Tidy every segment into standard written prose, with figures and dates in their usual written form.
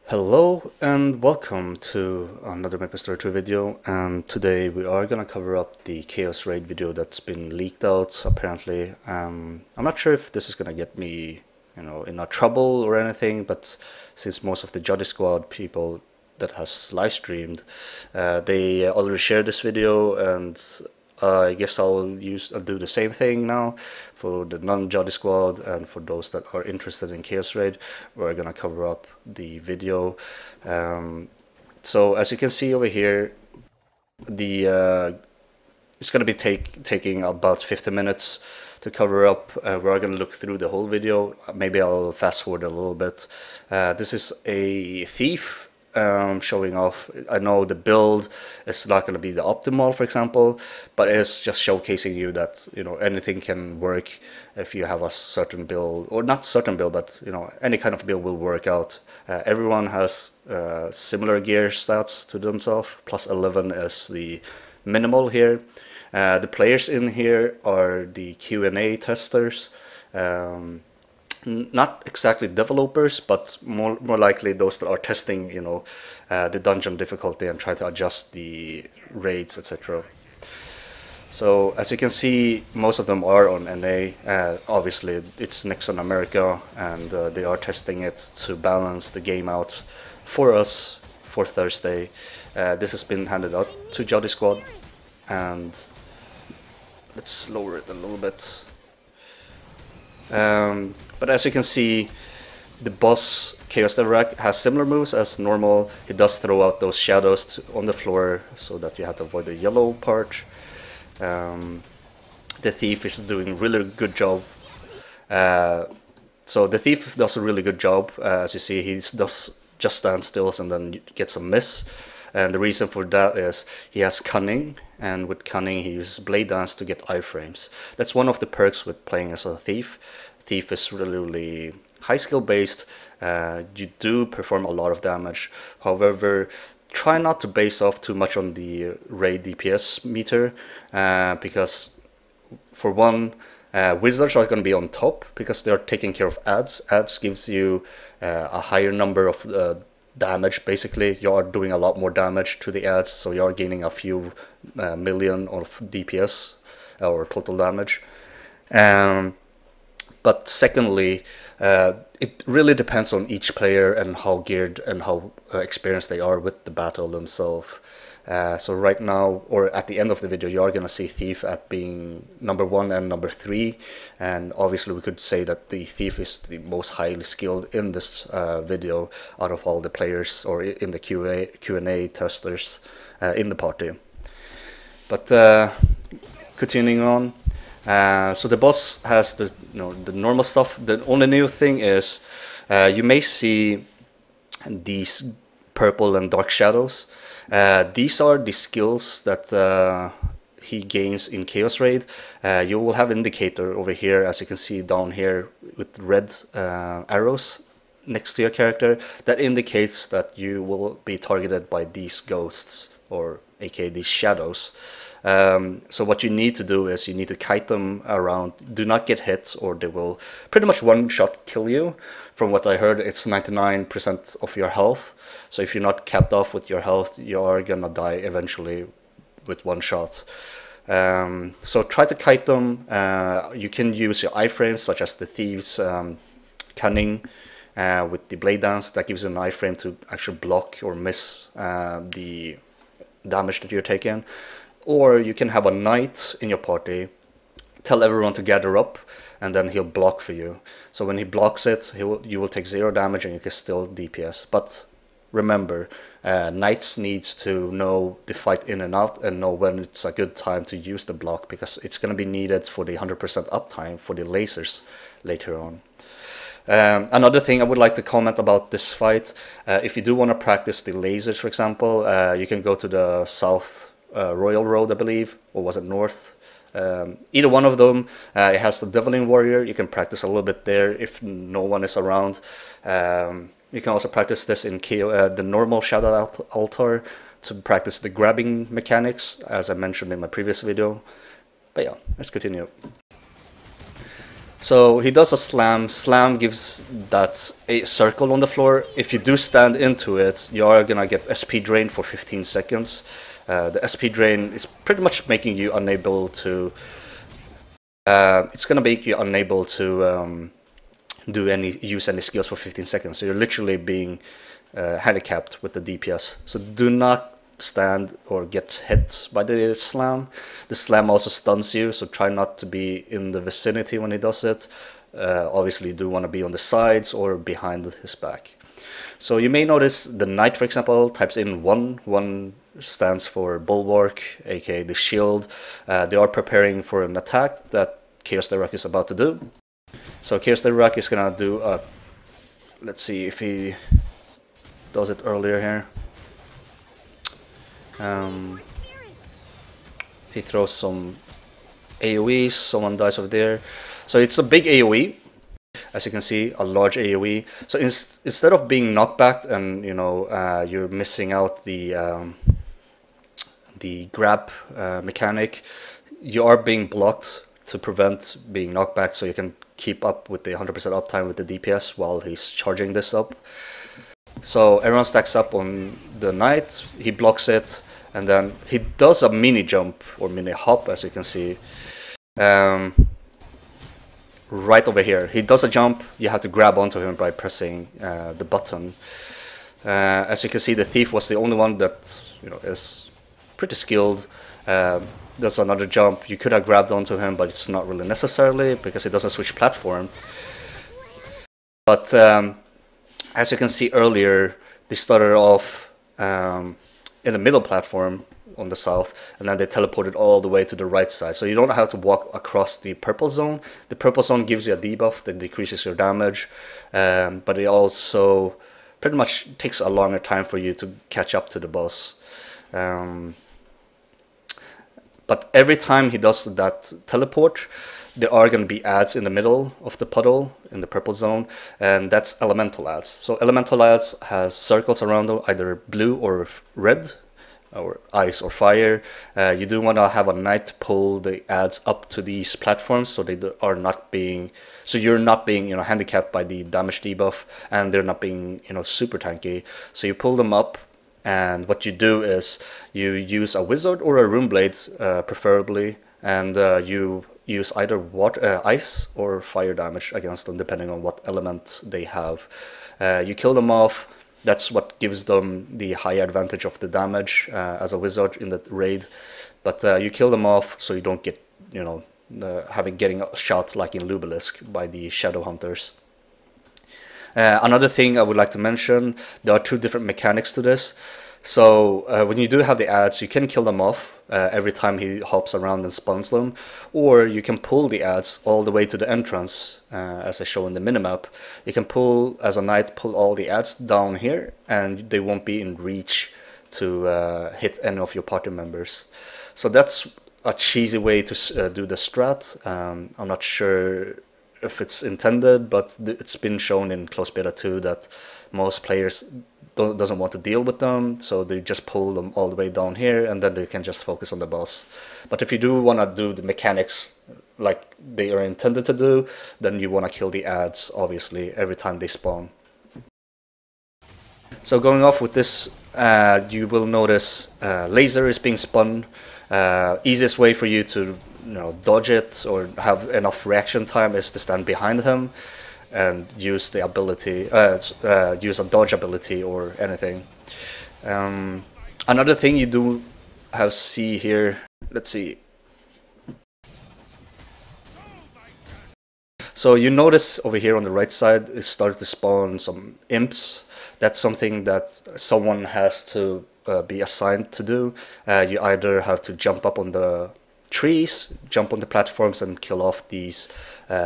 Hello and welcome to another Maplestory 2 video, and today we are gonna cover up the Chaos Raid video that's been leaked out apparently. I'm not sure if this is gonna get me, in a trouble or anything, but since most of the Joddy squad people that has live streamed, they already shared this video, and I guess I'll do the same thing now for the non-Joddy squad, and for those that are interested in Chaos Raid, we're gonna cover up the video. So as you can see over here, it's gonna be taking about 50 minutes to cover up. We're gonna look through the whole video. Maybe I'll fast forward a little bit. This is a thief. Showing off. I know the build is not going to be the optimal, for example, but it's just showcasing you that anything can work if you have a certain build, or not certain build, but any kind of build will work out. Everyone has similar gear stats to themselves. Plus 11 is the minimal here. The players in here are the Q&A testers. Not exactly developers, but more likely those that are testing, the dungeon difficulty and try to adjust the raids, etc. So as you can see, most of them are on NA. Obviously, it's next on America, and they are testing it to balance the game out for us for Thursday. This has been handed out to Joddy Squad, and let's lower it a little bit. But as you can see, the boss Chaos Devorak has similar moves as normal. He does throw out those shadows on the floor so that you have to avoid the yellow part. The thief is doing a really good job. So the thief does a really good job. As you see, he does just stand still and then gets a miss. And the reason for that is he has cunning, and with cunning he uses blade dance to get iframes. That's one of the perks with playing as a thief. Thief is really high skill based. You do perform a lot of damage. However, try not to base off too much on the raid DPS meter, because for one, wizards are going to be on top because they are taking care of adds. Adds gives you a higher number of damage. Basically, you are doing a lot more damage to the adds, so you are gaining a few million of DPS or total damage. But secondly, it really depends on each player and how geared and how experienced they are with the battle themselves. So right now, or at the end of the video, you are going to see Thief at being number 1 and number 3. And obviously we could say that the Thief is the most highly skilled in this video out of all the players, or in the Q&A testers in the party. But continuing on. So the boss has the normal stuff. The only new thing is you may see these purple and dark shadows. These are the skills that he gains in Chaos Raid. You will have indicator over here, as you can see down here with red arrows next to your character. That indicates that you will be targeted by these ghosts, or aka these shadows. So what you need to do is you need to kite them around. Do not get hit, or they will pretty much one-shot kill you. From what I heard, it's 99% of your health. So if you're not capped off with your health, you are gonna die eventually with one shot. So try to kite them. You can use your iframes, such as the Thieves' Cunning with the Blade Dance. That gives you an iframe to actually block or miss the damage that you're taking. Or you can have a knight in your party, tell everyone to gather up, and then he'll block for you. So when he blocks it, you will take 0 damage and you can still DPS. But remember, knights needs to know the fight in and out and know when it's a good time to use the block, because it's going to be needed for the 100% uptime for the lasers later on. Another thing I would like to comment about this fight, if you do want to practice the lasers, for example, you can go to the south Royal Road, I believe, or was it north? Either one of them. It has the Deviling Warrior. You can practice a little bit there if no one is around. You can also practice this in the normal Shadow Altar to practice the grabbing mechanics, as I mentioned in my previous video. But yeah, let's continue. So he does a slam. Slam gives that a circle on the floor. If you do stand into it, you are gonna get SP drain for 15 seconds. The SP drain is pretty much making you unable to. It's gonna make you unable to use any skills for 15 seconds. So you're literally being handicapped with the DPS. So do not stand or get hit by the slam. The slam also stuns you, so try not to be in the vicinity when he does it. Obviously you do want to be on the sides or behind his back. So you may notice the knight, for example, types in 1. 1 stands for bulwark, aka the shield. They are preparing for an attack that Chaos Devorak is about to do. So Chaos Devorak is gonna do a, let's see if he does it earlier here. He throws some AoEs, someone dies over there. So it's a big AoE, as you can see, a large AoE. So instead of being knockback and you're missing out the grab mechanic, you are being blocked to prevent being knocked back, so you can keep up with the 100% uptime with the DPS while he's charging this up. So everyone stacks up on the knight, he blocks it, and then he does a mini jump or mini hop, as you can see. Right over here, he does a jump. You have to grab onto him by pressing the button. As you can see, the thief was the only one that is pretty skilled. Does another jump. You could have grabbed onto him, but it's not really necessarily because he doesn't switch platform. But as you can see earlier, they started off in the middle platform on the south, and then they teleported all the way to the right side. So you don't have to walk across the purple zone. The purple zone gives you a debuff that decreases your damage, but it also pretty much takes a longer time for you to catch up to the boss. But every time he does that teleport, there are going to be ads in the middle of the puddle in the purple zone, and that's elemental ads. So elemental ads has circles around them, either blue or red, or ice or fire. You do want to have a knight pull the ads up to these platforms, so they are not being, so you're not being handicapped by the damage debuff, and they're not being super tanky. So you pull them up. And what you do is you use a wizard or a rune blade, preferably, and you use either water, ice or fire damage against them, depending on what element they have. You kill them off. That's what gives them the high advantage of the damage as a wizard in the raid. But you kill them off so you don't get getting shot like in Lubelisk by the shadow hunters. Another thing I would like to mention, there are 2 different mechanics to this. So when you do have the ads, you can kill them off every time he hops around and spawns them, or you can pull the ads all the way to the entrance, as I show in the minimap. You can pull, as a knight, pull all the ads down here, and they won't be in reach to hit any of your party members. So that's a cheesy way to do the strat. I'm not sure if it's intended, but it's been shown in closed beta 2 that most players doesn't want to deal with them, so they just pull them all the way down here, and then they can just focus on the boss. But if you do want to do the mechanics like they are intended to do, then you want to kill the ads, obviously, every time they spawn. So going off with this, you will notice laser is being spun. Easiest way for you to dodge it or have enough reaction time is to stand behind him and use the ability, use a dodge ability or anything. Another thing you do have see here, let's see. So you notice over here on the right side, it started to spawn some imps. That's something that someone has to be assigned to do. You either have to jump up on the trees, jump on the platforms, and kill off these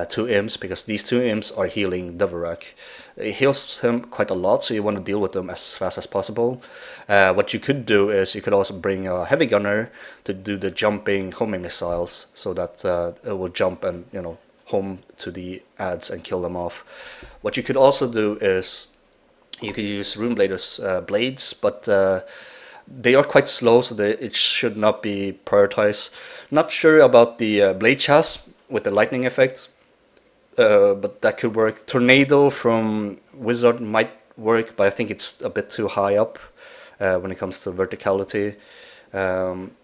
2 imps, because these 2 imps are healing Devorak. It heals him quite a lot, so you want to deal with them as fast as possible. What you could do is you could also bring a heavy gunner to do the jumping homing missiles, so that it will jump and home to the ads and kill them off. What you could also do is you could use Rune Blader's blades, but they are quite slow, so it should not be prioritized. Not sure about the blade chas with the lightning effect. but that could work. Tornado from Wizard might work, but I think it's a bit too high up when it comes to verticality.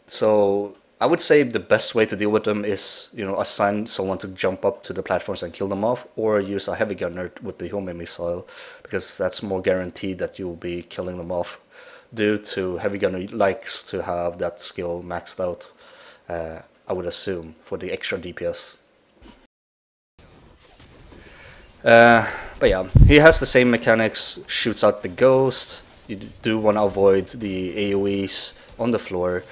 So I would say the best way to deal with them is, you know, assign someone to jump up to the platforms and kill them off, or use a heavy gunner with the homing missile, because that's more guaranteed that you'll be killing them off. Due to heavy gunner likes to have that skill maxed out, I would assume, for the extra DPS. But yeah, he has the same mechanics, shoots out the ghost. You do want to avoid the AoEs on the floor.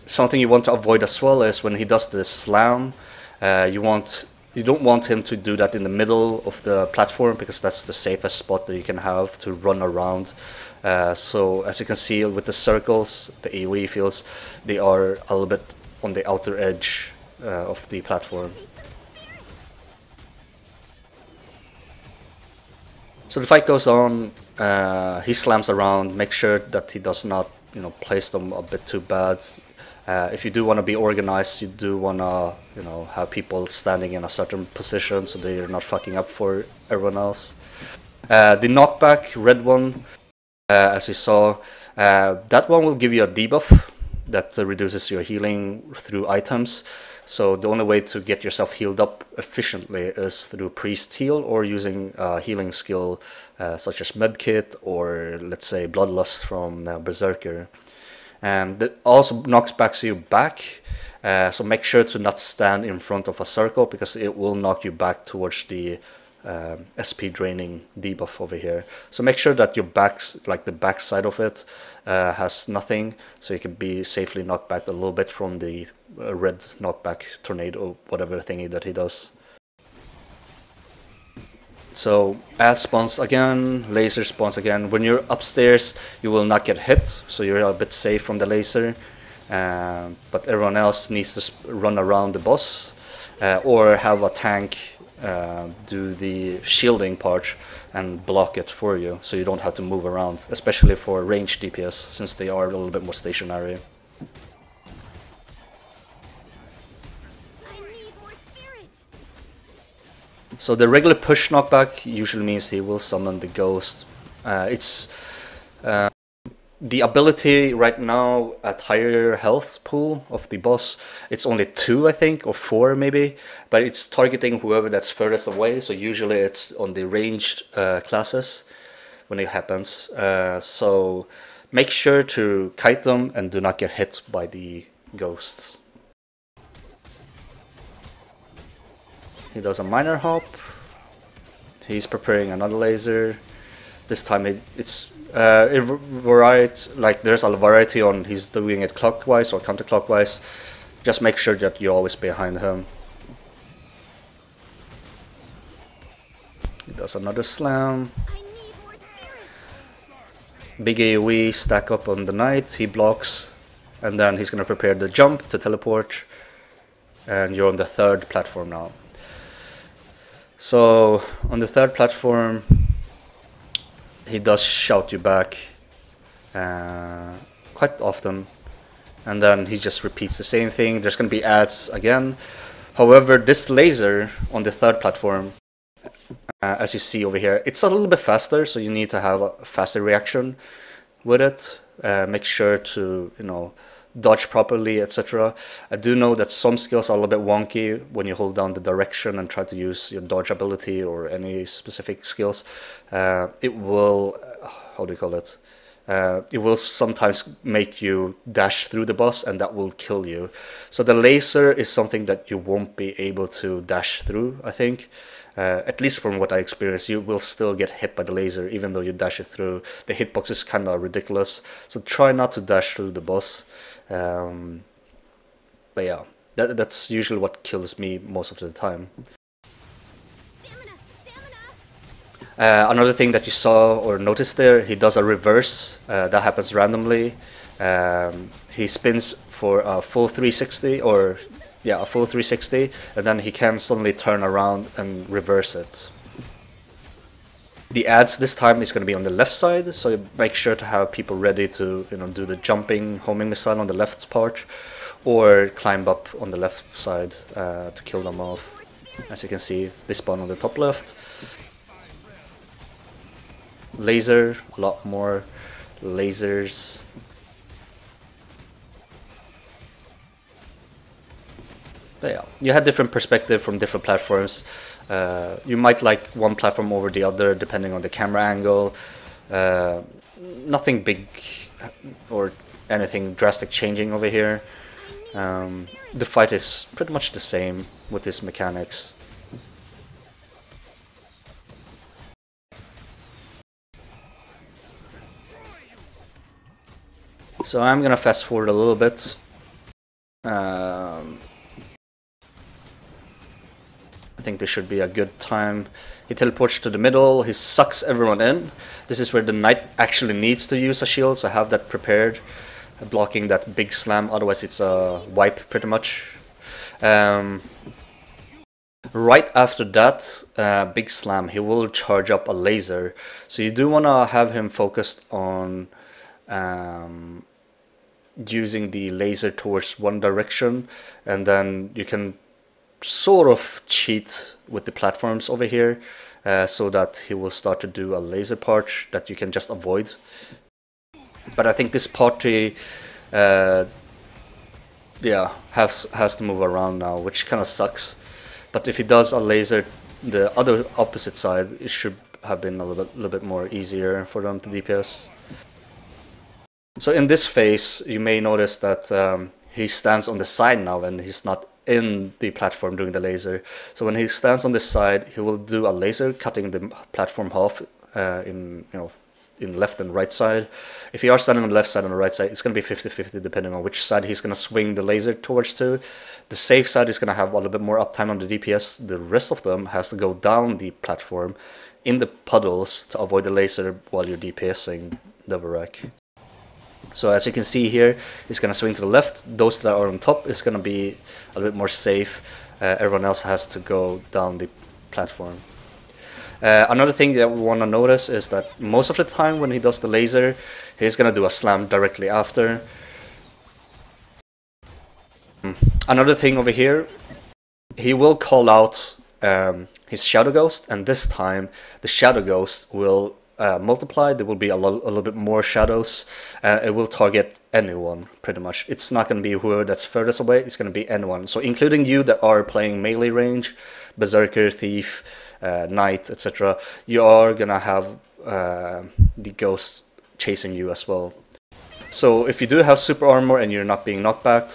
Something you want to avoid as well is when he does the slam, you don't want him to do that in the middle of the platform, because that's the safest spot that you can have to run around. So as you can see with the circles, the AoE fields, they are a little bit on the outer edge of the platform. So the fight goes on, he slams around, make sure that he does not, you know, place them a bit too bad. If you do want to be organized, you do want to, you know, have people standing in a certain position so they're not fucking up for everyone else. The knockback, red one, as you saw, that one will give you a debuff that reduces your healing through items. So the only way to get yourself healed up efficiently is through priest heal, or using a healing skill such as medkit, or let's say bloodlust from berserker. That also knocks you back, so make sure to not stand in front of a circle, because it will knock you back towards the SP draining debuff over here. So make sure that your backs, like the back side of it, has nothing, so you can be safely knocked back a little bit from the red knockback tornado, whatever thingy that he does. So add spawns again, laser spawns again. When you're upstairs, you will not get hit, so you're a bit safe from the laser. But everyone else needs to run around the boss, or have a tank do the shielding part and block it for you, so you don't have to move around, especially for ranged DPS, since they are a little bit more stationary. So the regular push knockback usually means he will summon the ghost. The ability right now at higher health pool of the boss, it's only 2 I think, or 4 maybe, but it's targeting whoever that's furthest away, so usually it's on the ranged classes when it happens. So make sure to kite them and do not get hit by the ghosts. He does a minor hop. He's preparing another laser. This time it's like there's a variety on he's doing it clockwise or counterclockwise. Just make sure that you're always behind him. He does another slam. Big AoE, stack up on the knight, he blocks, and then he's gonna prepare the jump to teleport, and you're on the 3rd platform now. So on the 3rd platform, he does shout you back quite often, and then he just repeats the same thing. There's going to be ads again. However, this laser on the 3rd platform, as you see over here, it's a little bit faster, so you need to have a faster reaction with it. Make sure to, you know, dodge properly, etc. I do know that some skills are a little bit wonky when you hold down the direction and try to use your dodge ability or any specific skills. It will, how do you call it? It will sometimes make you dash through the boss, and that will kill you. So the laser is something that you won't be able to dash through, I think. At least from what I experienced, you will still get hit by the laser even though you dash it through. The hitbox is kind of ridiculous, so try not to dash through the boss. But yeah, that's usually what kills me most of the time. Another thing that you saw or noticed there, he does a reverse. That happens randomly. He spins for a full 360, or yeah, a full 360, and then he can suddenly turn around and reverse it. The ads this time is going to be on the left side, so make sure to have people ready to, you know, do the jumping homing missile on the left part, or climb up on the left side to kill them off. As you can see, they spawn on the top left. Laser, a lot more lasers. But yeah, you had different perspective from different platforms. You might like one platform over the other depending on the camera angle. Nothing big or anything drastic changing over here. The fight is pretty much the same with these mechanics. So I'm gonna fast forward a little bit. I think this should be a good time. He teleports to the middle, he sucks everyone in. This is where the knight actually needs to use a shield, so have that prepared, blocking that big slam, otherwise it's a wipe pretty much. Right after that big slam, he will charge up a laser, so you do want to have him focused on using the laser towards one direction, and then you can sort of cheat with the platforms over here so that he will start to do a laser part that you can just avoid. But I think this party yeah, has to move around now, which kind of sucks. But if he does a laser the other opposite side, it should have been a little bit more easier for them to DPS. So in this phase, you may notice that he stands on the side now and he's not in the platform doing the laser. So when he stands on this side, he will do a laser cutting the platform half in left and right side. If you are standing on the left side and the right side, it's going to be 50-50 depending on which side he's going to swing the laser towards to. The safe side is going to have a little bit more uptime on the DPS. The rest of them has to go down the platform in the puddles to avoid the laser while you're DPSing Devorak. So as you can see here, it's going to swing to the left. Those that are on top is going to be a little bit more safe. Everyone else has to go down the platform. Another thing that we want to notice is that most of the time when he does the laser, he's going to do a slam directly after. Another thing over here, he will call out his Shadow Ghost, and this time the Shadow Ghost will multiply. There will be a little bit more shadows. It will target anyone pretty much. It's not going to be whoever that's furthest away, it's going to be anyone. So including you that are playing melee range, Berserker, Thief, Knight, etc. You are going to have the ghost chasing you as well. So if you do have super armor and you're not being knocked back,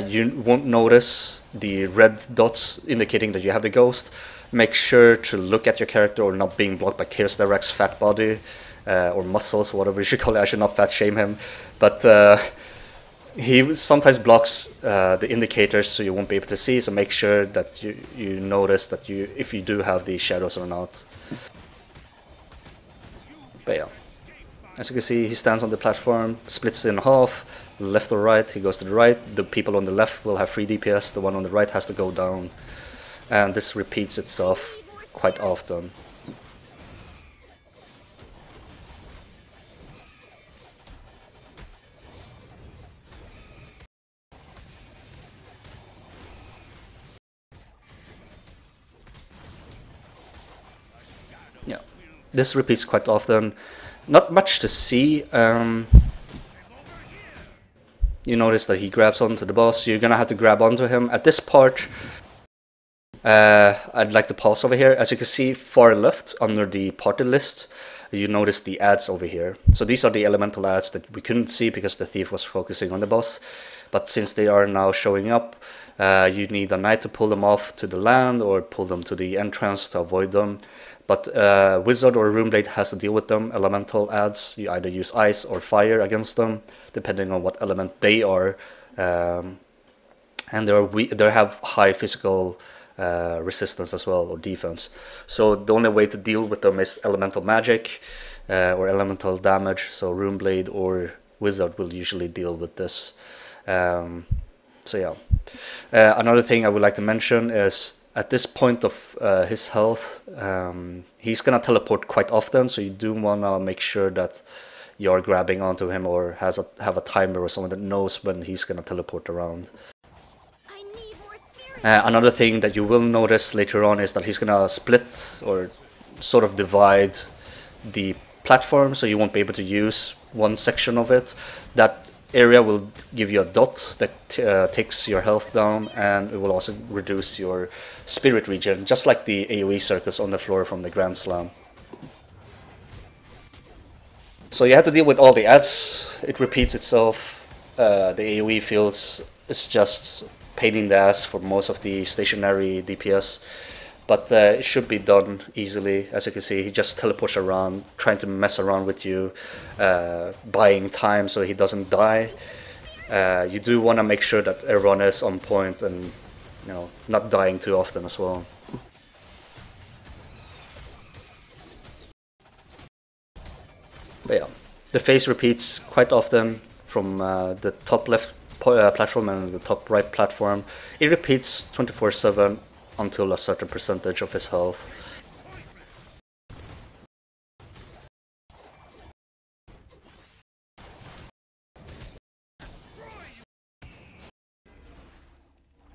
you won't notice the red dots indicating that you have the ghost. Make sure to look at your character or not being blocked by Devorak's fat body or muscles, whatever you should call it. I should not fat shame him, but he sometimes blocks the indicators, so you won't be able to see. So make sure that you notice that if you do have these shadows or not. But yeah, as you can see, he stands on the platform, splits in half, left or right. He goes to the right. The people on the left will have free DPS. The one on the right has to go down. And this repeats itself quite often. Yeah, this repeats quite often. Not much to see. You notice that he grabs onto the boss. You're gonna have to grab onto him. At this part, I'd like to pause over here. As you can see far left under the party list, you notice the ads over here. So these are the elemental ads that we couldn't see because the thief was focusing on the boss. But since they are now showing up, you need a knight to pull them off to the land or pull them to the entrance to avoid them. But wizard or runeblade has to deal with them. Elemental ads, you either use ice or fire against them, depending on what element they are. And they have high physical resistance as well, or defense. So the only way to deal with them is elemental magic or elemental damage. So runeblade or wizard will usually deal with this. So yeah, another thing I would like to mention is at this point of his health, he's gonna teleport quite often, so you do wanna make sure that you're grabbing onto him or have a timer or someone that knows when he's gonna teleport around. Another thing that you will notice later on is that he's gonna split or sort of divide the platform, so you won't be able to use one section of it. That area will give you a dot that takes your health down, and it will also reduce your spirit regen, just like the AoE circles on the floor from the Grand Slam. So you have to deal with all the ads. It repeats itself. The AoE feels is just pain in the ass for most of the stationary DPS, but it should be done easily. As you can see, he just teleports around, trying to mess around with you, buying time so he doesn't die. You do want to make sure that everyone is on point and not dying too often as well. But yeah, the phase repeats quite often from the top left platform and the top right platform. It repeats 24/7 until a certain percentage of his health.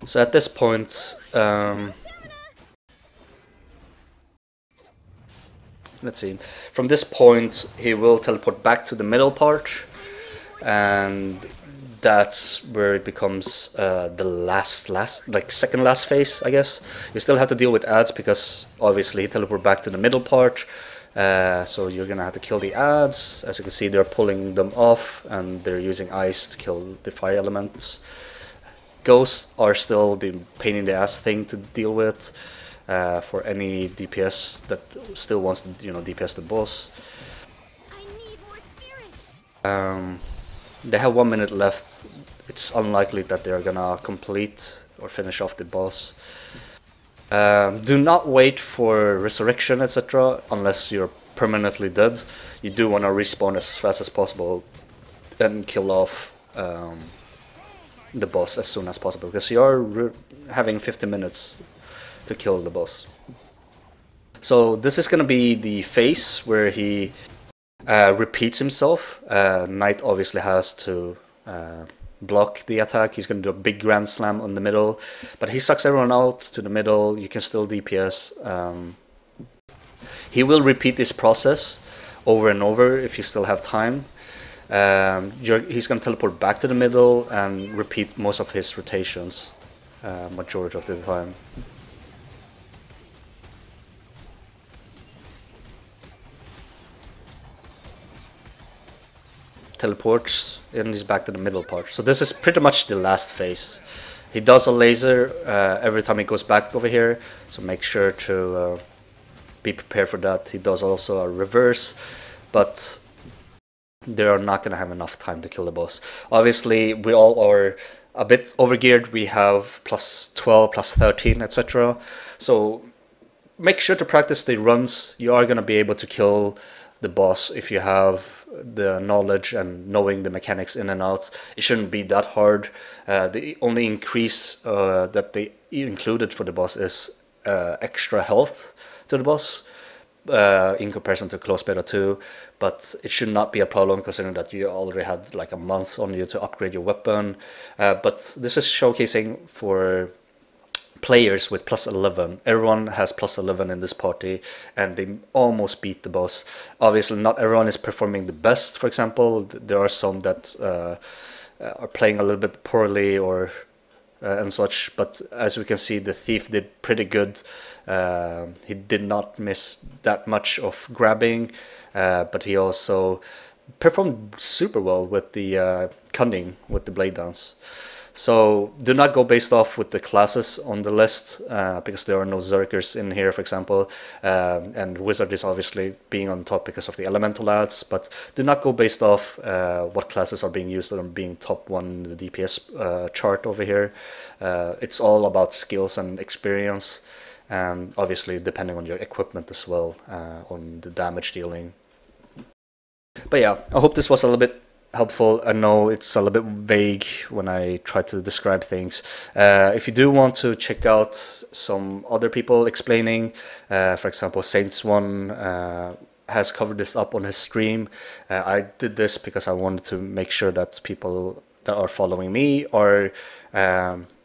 So at this point, let's see, from this point he will teleport back to the middle part, and that's where it becomes the second last phase, I guess. You still have to deal with ads because obviously he teleport back to the middle part, so you're gonna have to kill the ads. As you can see, they're pulling them off and they're using ice to kill the fire elements. Ghosts are still the pain in the ass thing to deal with for any DPS that still wants to DPS the boss. They have 1 minute left. It's unlikely that they're gonna complete or finish off the boss. Do not wait for resurrection, etc. unless you're permanently dead. You do want to respawn as fast as possible and kill off the boss as soon as possible, because you're having 50 minutes to kill the boss. So this is gonna be the phase where he repeats himself. Knight obviously has to block the attack. He's going to do a big Grand Slam on the middle, but he sucks everyone out to the middle. You can still DPS. He will repeat this process over and over if you still have time. He's going to teleport back to the middle and repeat most of his rotations majority of the time. Teleports and he's back to the middle part. So this is pretty much the last phase. He does a laser every time he goes back over here, so make sure to be prepared for that. He does also a reverse, but they are not going to have enough time to kill the boss. Obviously, we all are a bit overgeared. We have plus 12, plus 13, etc. So make sure to practice the runs. You are going to be able to kill the boss if you have the knowledge and knowing the mechanics in and out. It shouldn't be that hard. The only increase that they included for the boss is extra health to the boss in comparison to Close Beta 2, but it should not be a problem considering that you already had like a month on you to upgrade your weapon. But this is showcasing for players with plus 11. Everyone has plus 11 in this party and they almost beat the boss. Obviously not everyone is performing the best. For example, there are some that are playing a little bit poorly or and such, but as we can see, the thief did pretty good. He did not miss that much of grabbing, but he also performed super well with the cunning with the blade dance. So do not go based off with the classes on the list, because there are no Zerkers in here, for example, and Wizard is obviously being on top because of the elemental ads, but do not go based off what classes are being used and being top one in the DPS chart over here. It's all about skills and experience, and obviously depending on your equipment as well, on the damage dealing. But yeah, I hope this was a little bit helpful. I know it's a little bit vague when I try to describe things. If you do want to check out some other people explaining, for example, Saints1 has covered this up on his stream. I did this because I wanted to make sure that people that are following me are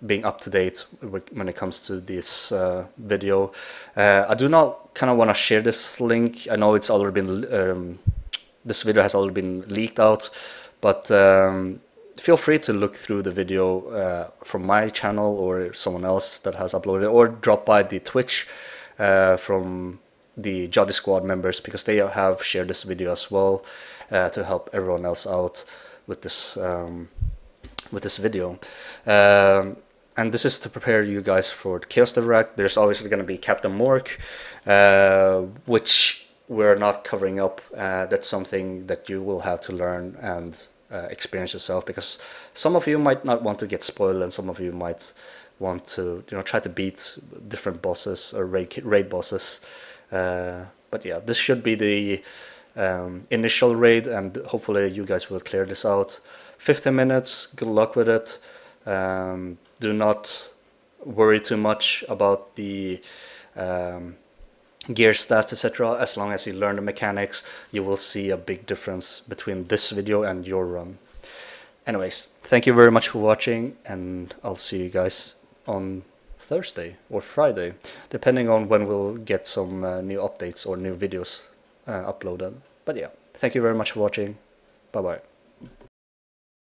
being up to date when it comes to this video. I do not kind of want to share this link. I know it's already been this video has already been leaked out, but feel free to look through the video from my channel or someone else that has uploaded, or drop by the Twitch from the Joddy squad members, because they have shared this video as well to help everyone else out with this video. And this is to prepare you guys for the Chaos Devorak. There's obviously going to be Captain Mork, which we're not covering up. That's something that you will have to learn and experience yourself, because some of you might not want to get spoiled, and some of you might want to, you know, try to beat different bosses or raid bosses. But yeah, this should be the initial raid, and hopefully you guys will clear this out. 15 minutes, good luck with it. Do not worry too much about the gear stats, etc. As long as you learn the mechanics, you will see a big difference between this video and your run. Anyways, thank you very much for watching, and I'll see you guys on Thursday or Friday, depending on when we'll get some new updates or new videos uploaded. But yeah, thank you very much for watching. Bye bye.